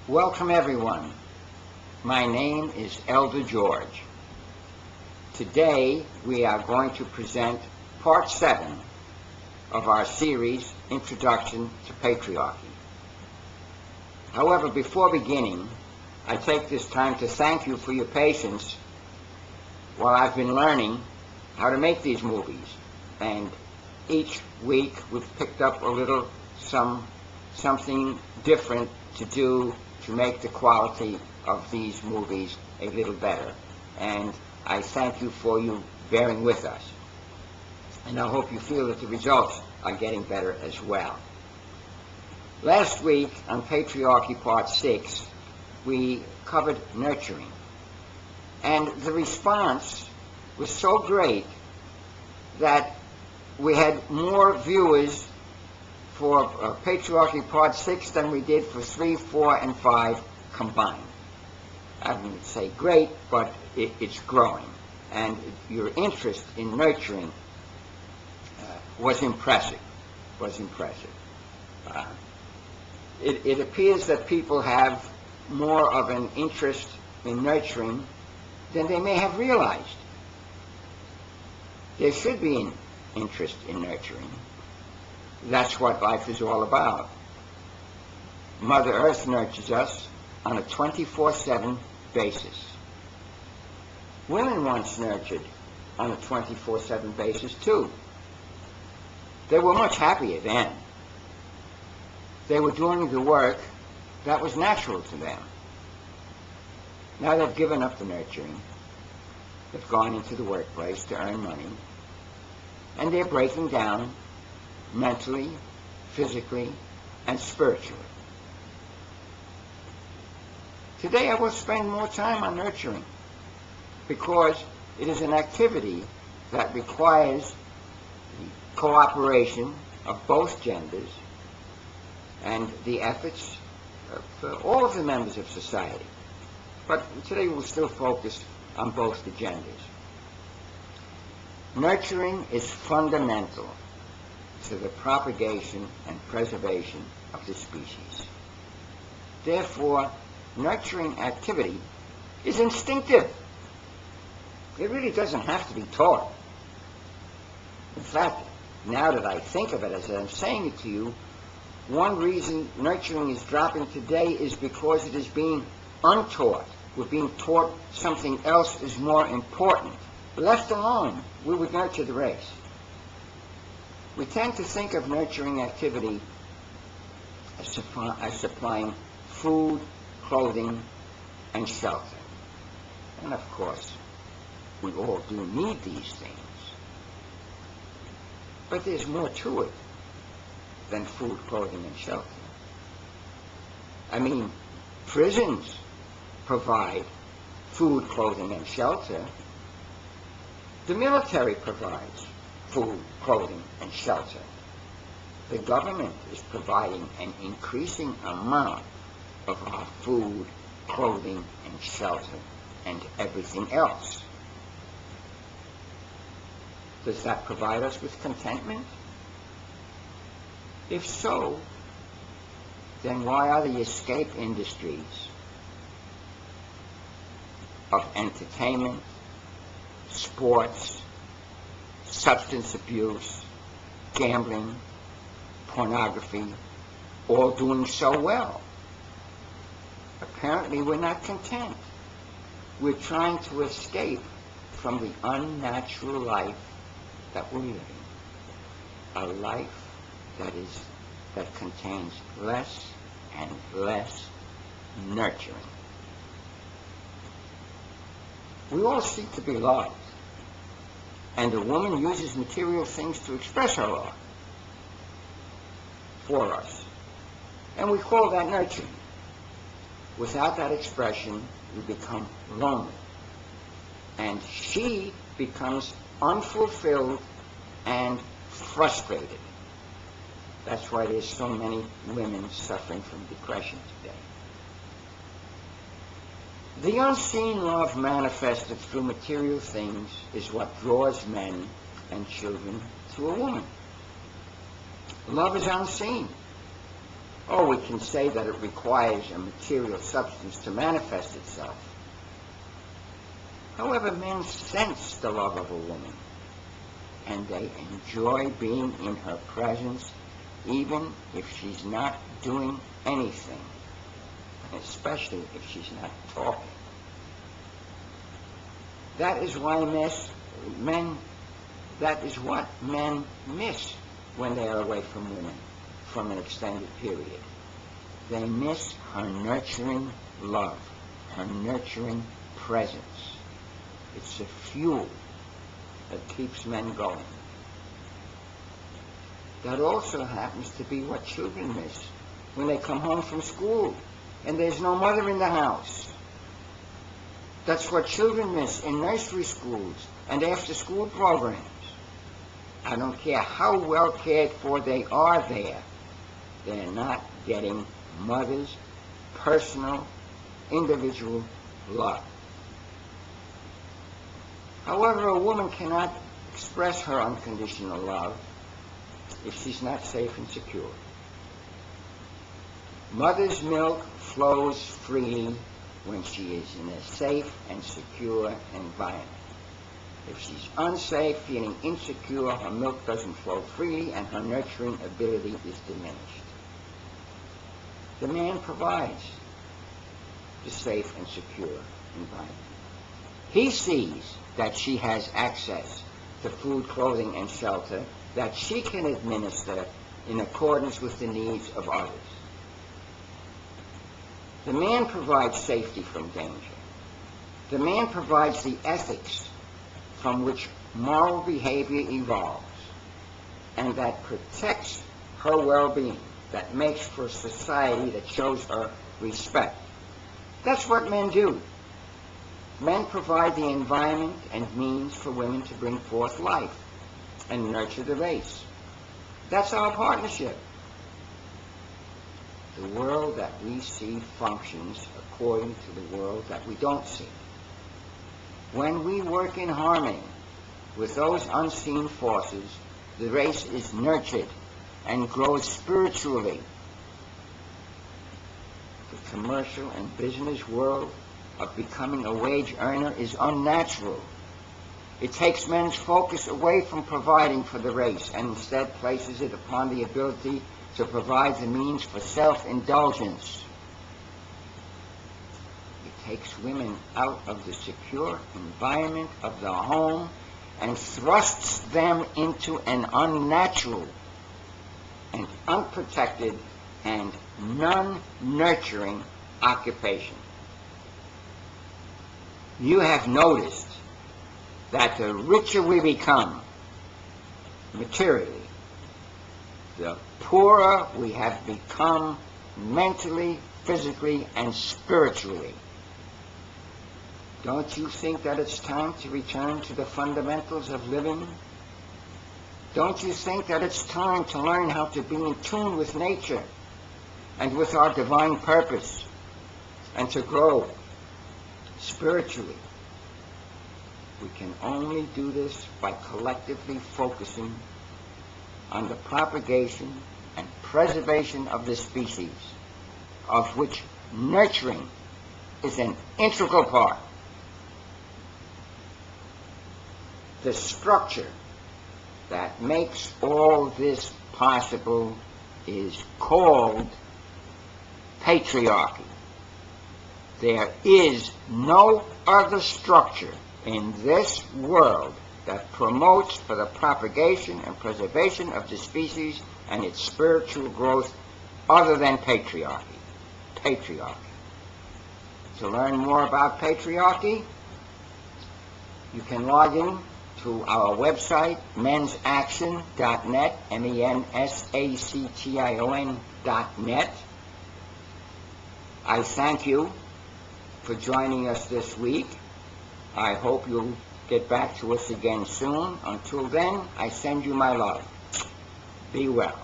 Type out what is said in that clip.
Welcome everyone. My name is Elder George. Today we are going to present part 7 of our series, Introduction to Patriarchy. However, before beginning, I take this time to thank you for your patience while I've been learning how to make these movies. And each week we've picked up a little something different to do to make the quality of these movies a little better. And I thank you for you bearing with us. And I hope you feel that the results are getting better as well. Last week on Patriarchy Part 6, we covered nurturing. And the response was so great that we had more viewers for Patriarchy Part 6 than we did for 3, 4, and 5 combined. I wouldn't say great, but it's growing. And your interest in nurturing was impressive. It appears that people have more of an interest in nurturing than they may have realized. There should be an interest in nurturing. That's what life is all about. Mother Earth nurtures us on a 24/7 basis. Women once nurtured on a 24/7 basis too. They were much happier then. They were doing the work that was natural to them. Now they've given up the nurturing. They've gone into the workplace to earn money. And they're breaking down mentally, physically, and spiritually. Today I will spend more time on nurturing because it is an activity that requires the cooperation of both genders and the efforts of all of the members of society. But today we'll still focus on both the genders. Nurturing is fundamental to the propagation and preservation of the species. Therefore, nurturing activity is instinctive. It really doesn't have to be taught. In fact, now that I think of it as I'm saying it to you, one reason nurturing is dropping today is because it is being untaught. We're being taught something else is more important. Left alone, we would nurture the race. We tend to think of nurturing activity as supplying food, clothing, and shelter. And of course, we all do need these things. But there's more to it than food, clothing, and shelter. I mean, prisons provide food, clothing, and shelter. The military provides food, clothing, and shelter. The government is providing an increasing amount of our food, clothing, and shelter, and everything else. Does that provide us with contentment? If so, then why are the escape industries of entertainment, sports, substance abuse, gambling, pornography, all doing so well? Apparently we're not content. We're trying to escape from the unnatural life that we're living. A life that contains less and less nurturing. We all seek to be loved. And the woman uses material things to express her love for us. And we call that nurturing. Without that expression, we become lonely. And she becomes unfulfilled and frustrated. That's why there's so many women suffering from depression today. The unseen love manifested through material things is what draws men and children to a woman. Love is unseen. Or we can say that it requires a material substance to manifest itself. However, men sense the love of a woman, and they enjoy being in her presence even if she's not doing anything, especially if she's not talking. That is what men miss when they are away from women from an extended period. They miss her nurturing love, her nurturing presence. It's the fuel that keeps men going. That also happens to be what children miss when they come home from school and there's no mother in the house. That's what children miss in nursery schools and after-school programs. I don't care how well cared for they are there, they're not getting mother's personal, individual love. However, a woman cannot express her unconditional love if she's not safe and secure. Mother's milk flows freely when she is in a safe and secure environment. If she's unsafe, feeling insecure, her milk doesn't flow freely and her nurturing ability is diminished. The man provides the safe and secure environment. He sees that she has access to food, clothing, and shelter that she can administer in accordance with the needs of others. The man provides safety from danger. The man provides the ethics from which moral behavior evolves and that protects her well-being, that makes for a society that shows her respect. That's what men do. Men provide the environment and means for women to bring forth life and nurture the race. That's our partnership. The world that we see functions according to the world that we don't see. When we work in harmony with those unseen forces, the race is nurtured and grows spiritually. The commercial and business world of becoming a wage earner is unnatural. It takes men's focus away from providing for the race and instead places it upon the ability to provide the means for self-indulgence. It takes women out of the secure environment of the home and thrusts them into an unnatural and unprotected and non-nurturing occupation. You have noticed that the richer we become materially, the poorer we have become mentally, physically, and spiritually. Don't you think that it's time to return to the fundamentals of living? Don't you think that it's time to learn how to be in tune with nature and with our divine purpose and to grow spiritually? We can only do this by collectively focusing on the propagation and preservation of the species, of which nurturing is an integral part. The structure that makes all this possible is called patriarchy. There is no other structure in this world that promotes for the propagation and preservation of the species and its spiritual growth other than patriarchy. Patriarchy. To learn more about patriarchy, you can log in to our website, mensaction.net, MENSACTION.net. I thank you for joining us this week. I hope you'll get back to us again soon. Until then, I send you my love. Be well.